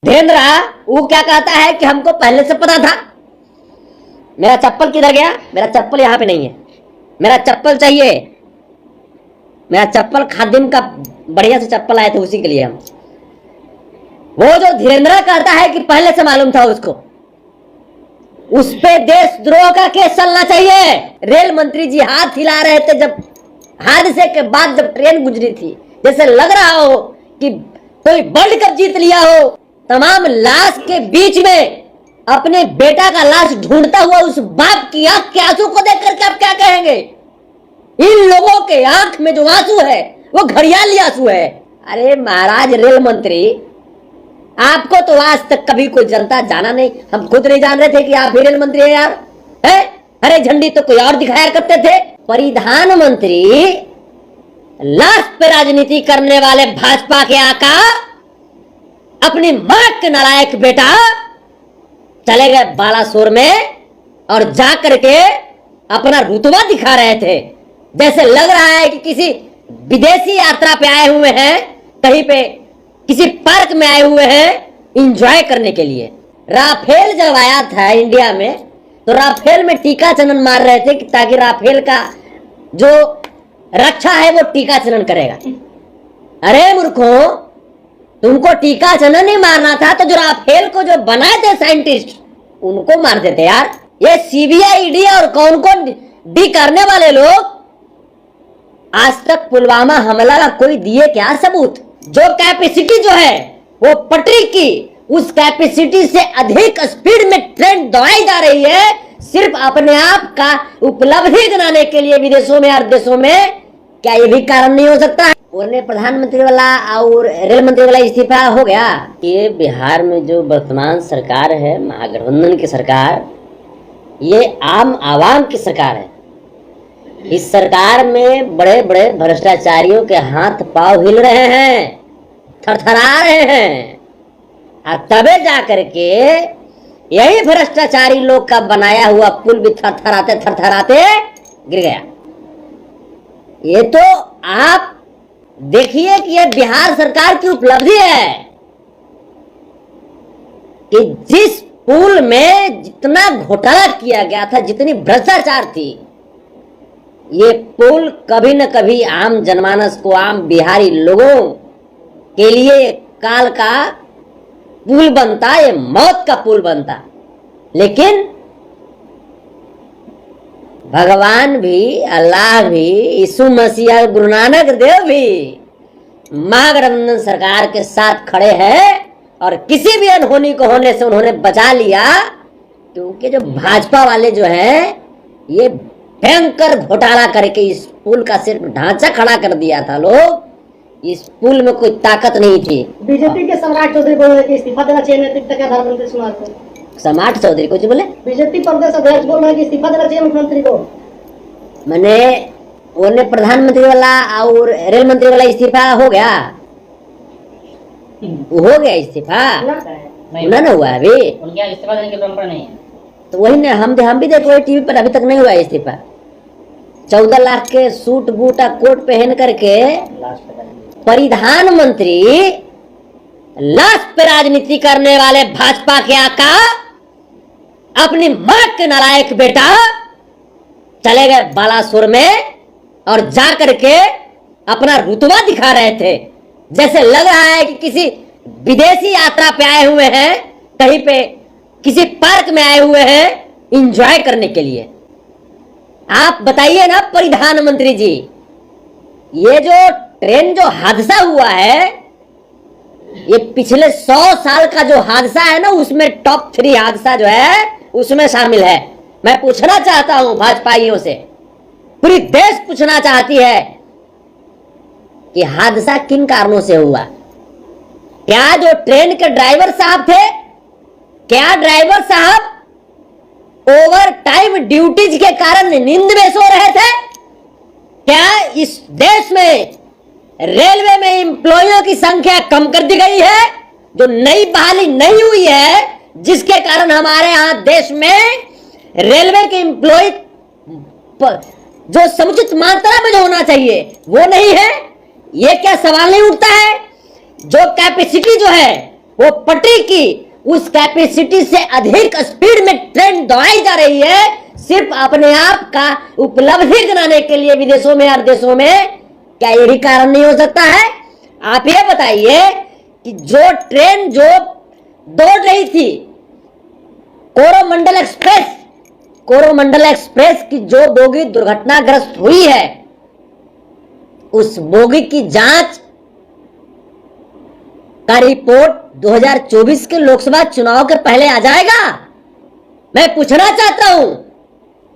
धीरेन्द्र वो क्या कहता है कि हमको पहले से पता था। मेरा चप्पल किधर गया? मेरा चप्पल यहाँ पे नहीं है, मेरा चप्पल चाहिए। मेरा चप्पल खादिम का बढ़िया से चप्पल आए थे, उसी के लिए हम। वो जो धीरेन्द्र कहता है कि पहले से मालूम था उसको, उस पे देशद्रोह का केस चलना चाहिए। रेल मंत्री जी हाथ हिला रहे थे जब हादसे के बाद, जब ट्रेन गुजरी थी, जैसे लग रहा हो कि कोई वर्ल्ड कप जीत लिया हो। तमाम लाश के बीच में अपने बेटा का लाश ढूंढता हुआ उस बाप की आंख के आंसू को देख करके आप क्या कहेंगे? इन लोगों के आंख में जो आंसू है वो घड़ियाली आंसू है। अरे महाराज रेल मंत्री, आपको तो आज तक कभी कोई जनता जाना नहीं। हम खुद नहीं जान रहे थे कि आप रेल मंत्री हैं यार, है? हरे झंडी तो कोई और दिखाया करते थे। परिधान मंत्री, लाश पे राजनीति करने वाले भाजपा के आका, अपनी मां के नालायक बेटा चले गए बालासोर में और जाकर के अपना रुतबा दिखा रहे थे। जैसे लग रहा है कि किसी विदेशी यात्रा पे आए हुए हैं, कहीं पे किसी पार्क में आए हुए हैं एंजॉय करने के लिए। राफेल जब आया था इंडिया में, तो राफेल में टीका चनन मार रहे थे कि ताकि राफेल का जो रक्षा है वो टीका चनन करेगा। अरे मूर्खों, तुमको टीका चनन नहीं मारना था तो जो राफेल को जो बनाए थे साइंटिस्ट, उनको मार देते यार। ये सीबीआई, ईडी और कौन कौन डी करने वाले लोग आज तक पुलवामा हमला का कोई दिए क्या सबूत? जो कैपेसिटी जो है वो पटरी की, उस कैपेसिटी से अधिक स्पीड में ट्रेन दौड़ाई जा रही है, सिर्फ अपने आप का उपलब्धि गिनाने के लिए विदेशों में और देशों में। क्या ये भी कारण नहीं हो सकता? उन्हें प्रधानमंत्री वाला और रेल मंत्री वाला इस्तीफा हो गया। ये बिहार में जो वर्तमान सरकार है, महागठबंधन की सरकार, ये आम आवाम की सरकार है। इस सरकार में बड़े बड़े भ्रष्टाचारियों के हाथ पांव हिल रहे हैं, थरथरा रहे हैं, और तबे जाकर के यही भ्रष्टाचारी लोग का बनाया हुआ पुल भी थरथराते थरथराते गिर गया। ये तो आप देखिए कि ये बिहार सरकार की उपलब्धि है कि जिस पुल में जितना घोटाला किया गया था, जितनी भ्रष्टाचार थी, ये पुल कभी न कभी आम जनमानस को, आम बिहारी लोगों के लिए काल का पुल बनता, ये मौत का पुल बनता। लेकिन भगवान भी, अल्लाह भी, यीशु मसीह, गुरु नानक देव भी महागठबंधन सरकार के साथ खड़े हैं और किसी भी अनहोनी को होने से उन्होंने बचा लिया। क्योंकि जो भाजपा वाले जो हैं, ये भयंकर घोटाला करके इस पुल का सिर्फ ढांचा खड़ा कर दिया था। लोग, इस पुल में कोई ताकत नहीं थी। बीजेपी के सम्राट चौधरी बोल रहे कि इस्तीफा देना चाहिए नैतिकता के आधार पर चुनाव को। सम्राट चौधरी कुछ बोले? बीजेपी प्रदेश अध्यक्ष बोल रहे कि इस्तीफा देना चाहिए मुख्यमंत्री को। मैंने उन्हें प्रधानमंत्री वाला और रेल मंत्री वाला इस्तीफा हो गया, हो गया इस्तीफा ना हुआ अभी। उनके इस्तीफा देने की परंपरा नहीं है। तो वही ने हम भी देख रहे टीवी पर, अभी तक नहीं हुआ इस्तीफा। 14 लाख के सूट बूट कोट पहन करके परिधान मंत्री, लाश पे राजनीति करने वाले भाजपा के आका, अपनी मां के नालायक बेटा चले गए बालासोर में और जाकर के अपना रुतबा दिखा रहे थे। जैसे लग रहा है कि किसी विदेशी यात्रा पे आए हुए हैं, कहीं पे किसी पार्क में आए हुए हैं एंजॉय करने के लिए। आप बताइए ना परिधान मंत्री जी, ये जो ट्रेन जो हादसा हुआ है, ये पिछले 100 साल का जो हादसा है ना, उसमें टॉप 3 हादसा जो है उसमें शामिल है। मैं पूछना चाहता हूं भाजपाइयों से, पूरी देश पूछना चाहती है कि हादसा किन कारणों से हुआ? क्या जो ट्रेन के ड्राइवर साहब थे, क्या ड्राइवर साहब ओवर टाइम ड्यूटीज के कारण नींद में सो रहे थे? क्या इस देश में रेलवे में एम्प्लॉइयों की संख्या कम कर दी गई है, जो नई बहाली नहीं हुई है, जिसके कारण हमारे यहां देश में रेलवे के एम्प्लॉय जो समुचित मात्रा में जो होना चाहिए वो नहीं है? ये क्या सवाल नहीं उठता है? जो कैपेसिटी जो है वो पटरी की उस कैपेसिटी से अधिक स्पीड में ट्रेन दौड़ाई जा रही है, सिर्फ अपने आप का उपलब्धि बनाने के लिए विदेशों में और देशों में। क्या यही कारण नहीं हो सकता है? आप ये बताइए कि जो ट्रेन जो दौड़ रही थी कोरोमंडल एक्सप्रेस की जो बोगी दुर्घटनाग्रस्त हुई है, उस बोगी की जांच का रिपोर्ट 2024 के लोकसभा चुनाव के पहले आ जाएगा। मैं पूछना चाहता हूं,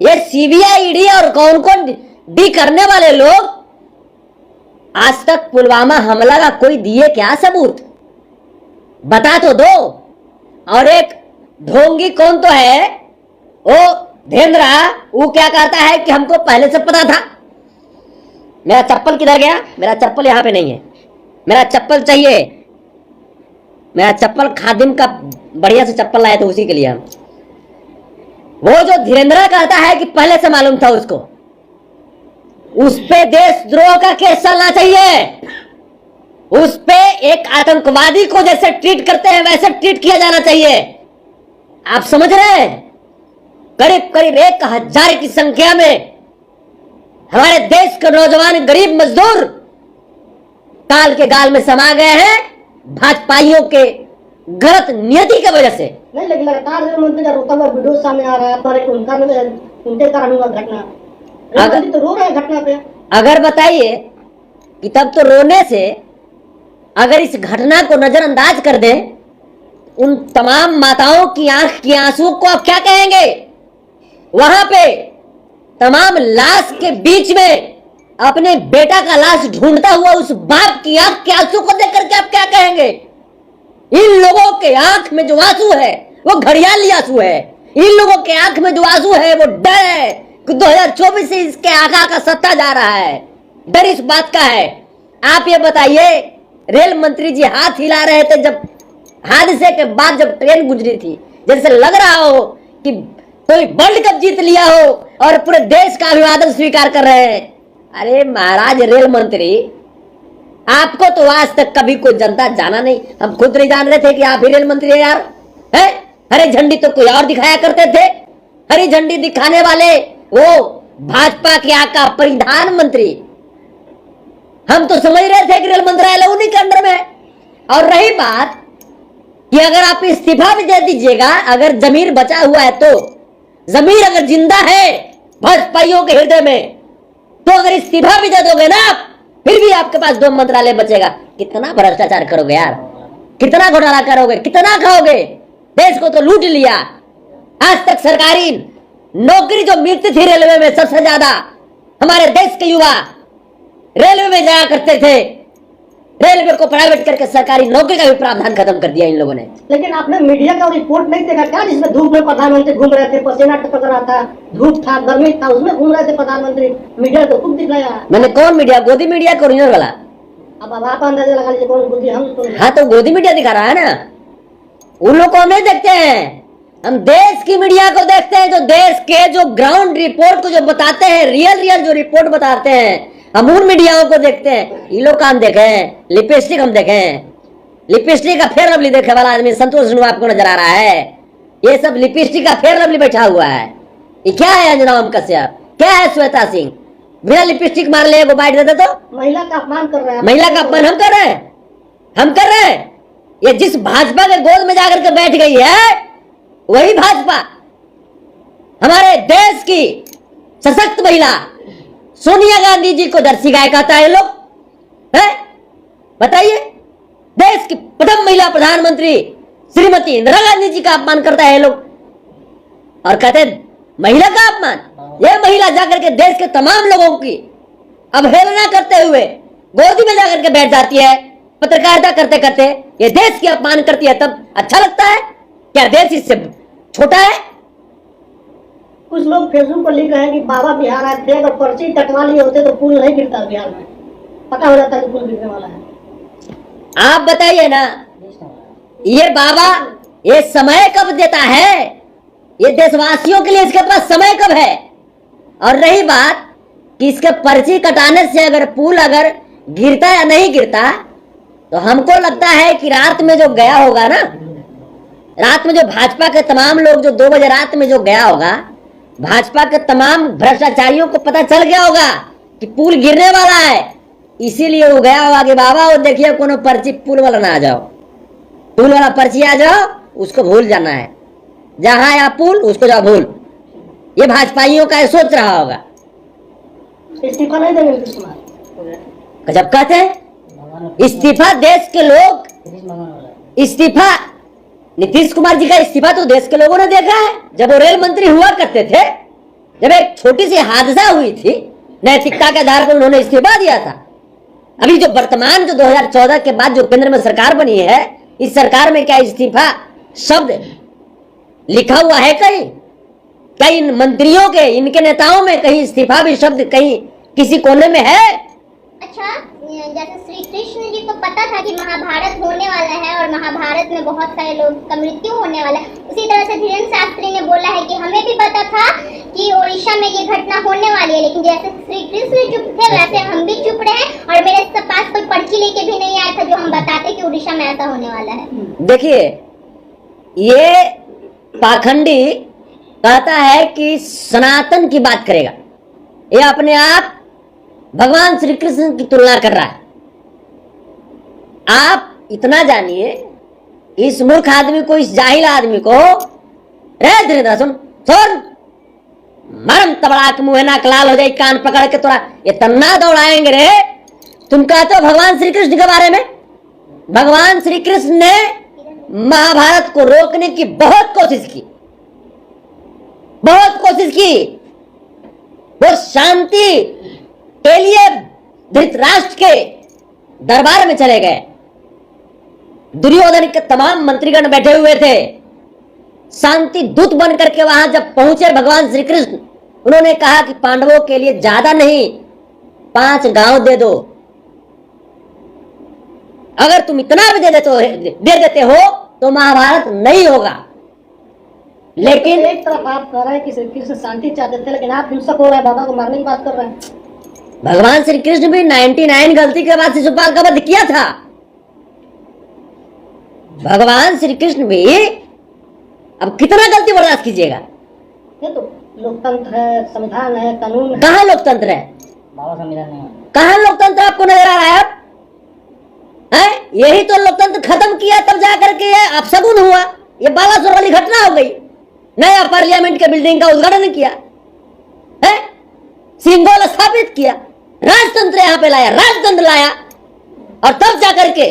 ये सीबीआई, ईडी और कौन कौन डी करने वाले लोग आज तक पुलवामा हमला का कोई दिए क्या सबूत? बता तो दो। और एक ढोंगी कौन तो है, वो धेंद्रा, वो क्या कहता है कि हमको पहले से पता था। मेरा चप्पल किधर गया? मेरा चप्पल यहां पे नहीं है, मेरा चप्पल चाहिए। मेरा चप्पल खादिम का बढ़िया से चप्पल लाया तो उसी के लिए हम। वो जो धीरेन्द्र कहता है कि पहले से मालूम था उसको, उस पे देशद्रोह का केस चलना चाहिए। उस पे एक आतंकवादी को जैसे ट्रीट करते हैं वैसे ट्रीट किया जाना चाहिए। आप समझ रहे हैं? करीब करीब 1000 की संख्या में हमारे देश के नौजवान गरीब मजदूर काल के गाल में समा गए हैं भाजपाइयों के गलत नियति की वजह से। नहीं, लेकिन लगातार रेल मंत्री का रोता हुआ वीडियो सामने आ रहा है, पर उनके कारण हुआ घटना। रेल मंत्री तो रो रहे हैं घटना पे। अगर बताइए कि तब तो रोने से, अगर इस घटना को नजरअंदाज कर दें, उन तमाम माताओं की आंख की आंसू को आप क्या कहेंगे? वहां पे तमाम लाश के बीच में अपने बेटा का लाश ढूंढता हुआ उस बाप की आंख के आंसू को देख करके आप क्या कहेंगे? इन लोगों के आंख में जो आंसू है वो घड़ियाली आंसू है। इन लोगों के आंख में जो आंसू है वो डर है कि 2024 से इसके आका का सत्ता जा रहा है। डर इस बात का है। आप ये बताइए, रेल मंत्री जी हाथ हिला रहे थे जब हादसे के बाद जब ट्रेन गुजरी थी, जैसे लग रहा हो कि कोई वर्ल्ड कप जीत लिया हो और पूरे देश का अभिवादन स्वीकार कर रहे हैं। अरे महाराज रेल मंत्री, आपको तो आज तक कभी कोई जनता जाना नहीं। हम खुद नहीं जान रहे थे कि आप ही रेल मंत्री है यार। है हरी झंडी तो कोई और दिखाया करते थे। हरी झंडी दिखाने वाले वो भाजपा के आका परिधान मंत्री, हम तो समझ रहे थे कि रेल मंत्रालय उन्हीं के अंडर में। और रही बात कि अगर आप इस्तीफा भी दे दीजिएगा, अगर जमीर बचा हुआ है तो, जमीर अगर जिंदा है भाजपाइयों के हृदय में, तो अगर इस्तीफा भी दे दोगे ना आप, फिर भी आपके पास 2 मंत्रालय बचेगा। कितना भ्रष्टाचार करोगे यार, कितना घोटाला करोगे, कितना खाओगे? देश को तो लूट लिया। आज तक सरकारी नौकरी जो मिलती थी रेलवे में सबसे ज्यादा, हमारे देश के युवा रेलवे में जाया करते थे। रेलवे को प्राइवेट करके सरकारी नौकरी का भी प्रावधान खत्म कर दिया इन लोगों ने। लेकिन आपने मीडिया का रिपोर्ट नहीं देखा क्या, जिसमें धूप में प्रधानमंत्री घूम रहे थे, पसीना टपक रहा था, धूप था, गर्मी था, उसमें घूम रहे थे प्रधानमंत्री। मीडिया तो खूब दिखाया। मैंने कौन मीडिया? गोदी मीडिया का ओरिजिनल वाला? अब आप अंदाजा लगा लीजिए कौन गोदी। हम तो हाँ, तो गोदी मीडिया दिखा रहा है ना। उन लोग को हम नहीं देखते हैं, हम देश की मीडिया को देखते हैं, जो देश के जो ग्राउंड रिपोर्ट को जो बताते हैं, रियल जो रिपोर्ट बताते हैं, हम उन मीडियाओं को देखते हैं। ये लोग काम देखे हैं, लिपस्टिक हम देखे हैं। लिपस्टिक का फेयर लवली देखे वाला आदमी संतोष झुंझुनू आपको नजर आ रहा है? ये सब लिपस्टिक का फेयर लवली बैठा हुआ है। ये क्या है अंजना ओम कश्यप, क्या है श्वेता सिंह? बिना लिपस्टिक मार ले, वो बाइट देते तो महिला का अपमान कर रहे हैं। महिला का अपमान हम कर रहे हैं, हम कर रहे हैं। ये जिस भाजपा के गोद में जाकर के बैठ गई है, वही भाजपा हमारे देश की सशक्त महिला सोनिया गांधी जी को दर्शी गाय कहता है लोग। है बताइए, देश की प्रथम महिला प्रधानमंत्री श्रीमती इंदिरा गांधी जी का अपमान करता है लोग, और कहते हैं महिला का अपमान। यह महिला जाकर के देश के तमाम लोगों की अवहेलना करते हुए गोदी में जाकर के बैठ जाती है, पत्रकारिता करते करते ये देश की अपमान करती है। तब अच्छा लगता है क्या? देश इससे छोटा है? कुछ लोग फेसबुक पर लिख रहे हैं कि बाबा बिहार आए थे, अगर पर्ची कटवा लिए होते तो पुल नहीं गिरता बिहार में, पता हो जाता कि पुल गिरने वाला है। आप बताइए ना, ये बाबा ये समय कब देता है? ये देशवासियों के लिए इसके पास समय कब है? और रही बात कि इसके पर्ची कटाने से अगर पुल अगर गिरता या नहीं गिरता, तो हमको लगता है कि रात में जो गया होगा ना, रात में जो भाजपा के तमाम लोग जो 2 बजे रात में जो गया होगा, भाजपा के तमाम भ्रष्टाचारियों को पता चल गया होगा कि पुल गिरने वाला है, इसीलिए वो गया होगा कि बाबा वो देखिए कोनो पर्ची पुल वाला ना आ जाओ, पुल वाला पर्ची आ जाओ, उसको भूल जाना है, जहां या पुल उसको जाओ भूल। ये भाजपाइयों का सोच रहा होगा। इस्तीफा नहीं देंगे नीतीश कुमार। गजब कहते हैं इस्तीफा, देश के लोग इस्तीफा, नीतीश कुमार जी का इस्तीफा तो देश के लोगों ने देखा है। जब वो रेल मंत्री हुआ करते थे, जब एक छोटी सी हादसा हुई थी, नैतिकता के आधार पर उन्होंने इस्तीफा दिया था। अभी जो वर्तमान जो 2014 के बाद जो केंद्र में सरकार बनी है, इस सरकार में क्या इस्तीफा शब्द लिखा हुआ है कहीं? क्या इन मंत्रियों के, इनके नेताओं में कहीं इस्तीफा भी शब्द कहीं किसी कोने में है? अच्छा, जैसे श्री कृष्ण जी को पता था कि महाभारत होने वाला है और महाभारत में बहुत सारे लोग का मृत्यु होने वाला है, उसी तरह से धीरेन्द्र शास्त्री ने बोला है कि हमें भी पता था कि ओडिशा में ये घटना होने वाली है, लेकिन जैसे श्री कृष्ण चुप थे वैसे हम भी चुप रहे और मेरे पास कोई पर्ची लेके भी नहीं आया था जो हम बताते कि उड़ीसा में ऐसा होने वाला है। देखिए, ये पाखंडी कहता है कि सनातन की बात करेगा, ये अपने आप भगवान श्री कृष्ण की तुलना कर रहा है। आप इतना जानिए, इस मूर्ख आदमी को, इस जाहिल आदमी को, रे धीरे सुन सुन, मरम तबड़ा के मुंह नाक लाल हो जाए, कान पकड़ के तोड़ा ये तन्ना दौड़ाएंगे रे। तुम कहते हो भगवान श्री कृष्ण के बारे में? भगवान श्री कृष्ण ने महाभारत को रोकने की बहुत कोशिश की, बहुत कोशिश की। वो शांति के लिए धृतराष्ट्र के दरबार में चले गए, दुर्योधन के तमाम मंत्रीगण बैठे हुए थे, शांति दूत बन करके वहां जब पहुंचे भगवान श्री कृष्ण, उन्होंने कहा कि पांडवों के लिए ज्यादा नहीं 5 गांव दे दो, अगर तुम इतना भी दे देते हो तो महाभारत नहीं होगा। लेकिन एक तरफ आप कह रहे हैं कि श्री कृष्ण शांति चाहते थे, लेकिन आप हिंसक हो रहे हैं, बाबा को मारने की बात कर रहे हैं। भगवान श्री कृष्ण भी 99 गलती के बाद शिशुपाल का वध किया था। भगवान श्री कृष्ण भी, अब कितना गलती बर्दाश्त कीजिएगा? ये तो लोकतंत्र है, संविधान है, कानून है। कहाँ लोकतंत्र है? बाबा संविधान नहीं है। कहाँ लोकतंत्र आपको नजर आ रहा है? यही तो लोकतंत्र खत्म किया, तब जाकर के ये अपशगुन हुआ, ये बालासोर वाली घटना हो गई। नया पार्लियामेंट के बिल्डिंग का उद्घाटन किया है, सिंबल स्थापित किया, राजतंत्र यहां पे लाया, राजतंत्र लाया, और तब जाकर के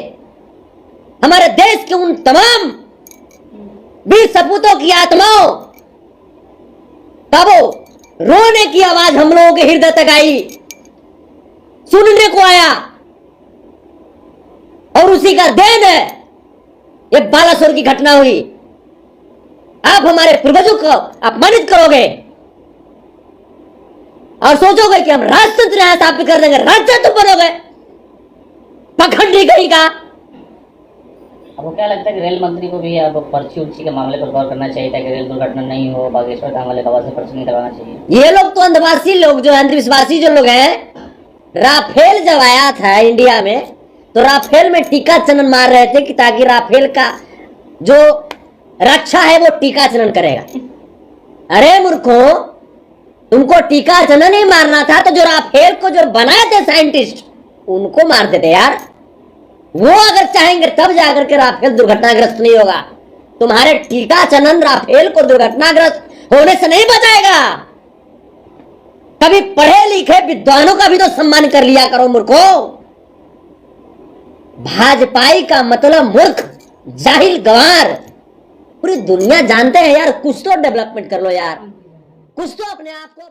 हमारे देश के उन तमाम वीर सपूतों की आत्माओं का वो रोने की आवाज हम लोगों के हृदय तक आई, सुनने को आया, और उसी का देन है ये बालासोर की घटना हुई। आप हमारे पूर्वजों को अपमानित करोगे और सोचोगे कि हम राजतंत्र यहां स्थापित कर देंगे, राजतंत्र बनोगे, पखंडी कहीं का। आपको क्या लगता है कि रेल मंत्री को भी अब पर्ची उर्ची के मामले पर गौर करना चाहिए ताकि रेल दुर्घटना नहीं हो, बागेश्वर धाम वाले बाबा से पर्ची नहीं करवाना चाहिए? ये लोग तो अंधवासी लोग, जो अंधविश्वासी जो लोग हैं, राफेल जब आया था इंडिया में तो राफेल में टीका चनन मार रहे थे कि ताकि राफेल का जो रक्षा है वो टीका चनन करेगा। अरे मूर्खों, तुमको टीका चनन ही मारना था तो जो राफेल को जो बनाए थे साइंटिस्ट, उनको मार देते यार। वो अगर चाहेंगे तब जाकर के राफेल दुर्घटनाग्रस्त नहीं होगा। तुम्हारे टीका चनन राफेल को दुर्घटनाग्रस्त होने से नहीं बचाएगा। कभी पढ़े लिखे विद्वानों का भी तो सम्मान कर लिया करो मूर्खों। भाजपाई का मतलब मूर्ख, जाहिल, गंवार, पूरी दुनिया जानते हैं यार। कुछ तो डेवलपमेंट कर लो यार, कुछ तो अपने आप को